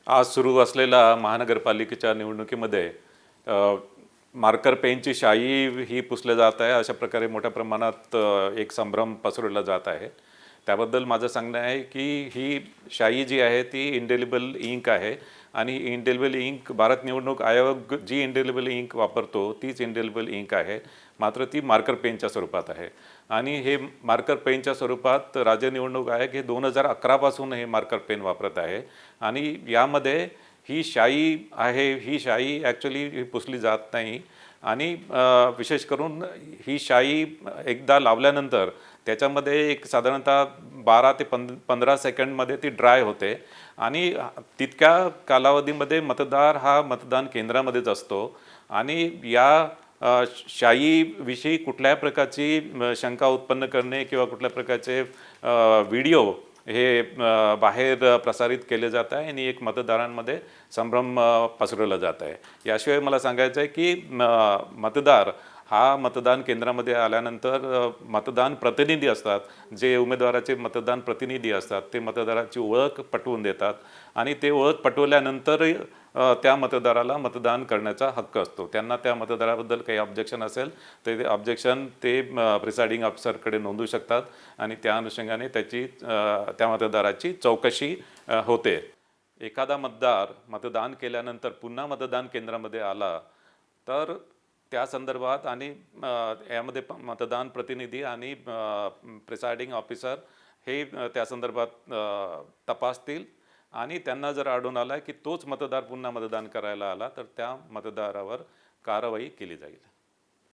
आज सुरू असलेल्या महानगरपालिकेच्या निवडणुकीमध्ये मार्कर पेनची शाई ही पुसले जात आहे. अशा प्रकारे मोठ्या प्रमाणात एक संभ्रम पसरवला जात आहे. त्याबद्दल माझं सांगणं आहे की ही शाई जी आहे ती इंडेलिबल इंक आहे आणि इंडेलिबल इंक भारत निवडणूक आयोग जी इंडेलिबल इंक वापरतो तीच इंडेलिबल इंक आहे, मात्र ती मार्कर पेनच्या स्वरूपात आहे. आणि हे मार्कर पेनच्या स्वरूपात राज्य निवडणूक आयोग हे 2011 पासून हे मार्कर पेन वापरत आहे. आणि यामध्ये ही शाई आहे, ही शाई ॲक्च्युली पुसली जात नाही. आणि विशेष करून ही शाई एकदा लावल्यानंतर त्याच्यामध्ये एक साधारणतः 12 ते 15 सेकंडमध्ये ती ड्राय होते आणि तितक्या कालावधीमध्ये मतदार हा मतदान केंद्रामध्येच असतो. आणि या शाईविषयी कुठल्याही प्रकारची शंका उत्पन्न करणे किंवा कुठल्या प्रकारचे व्हिडिओ हे बाहेर प्रसारित केले जात आहे आणि एक मतदारांमध्ये संभ्रम पसरवला जात आहे. याशिवाय मला सांगायचं आहे की मतदार हा मतदान केंद्रामध्ये आल्यानंतर मतदान प्रतिनिधी असतात, जे उमेदवाराचे मतदान प्रतिनिधी असतात ते मतदाराची ओळख पटवून देतात आणि ते ओळख पटवल्यानंतर त्या मतदाराला मतदान करण्याचा हक्क असतो. त्यांना त्या मतदाराबद्दल काही ऑब्जेक्शन असेल तर ते ऑब्जेक्शन ते प्रिसाइडिंग ऑफिसरकडे नोंदवू शकतात आणि त्या अनुषंगाने त्या मतदाराची चौकशी होते. एखादा मतदार मतदान केल्यानंतर पुन्हा मतदान केंद्रामध्ये आला तर त्या संदर्भात आणि यामध्ये मतदान प्रतिनिधी आणि प्रिसाइडिंग ऑफिसर हे त्या संदर्भात तपासतील आणि त्यांना जर आढळून आला की तोच मतदार पुन्हा मतदान करायला आला तर त्या मतदारावर कारवाई केली जाईल.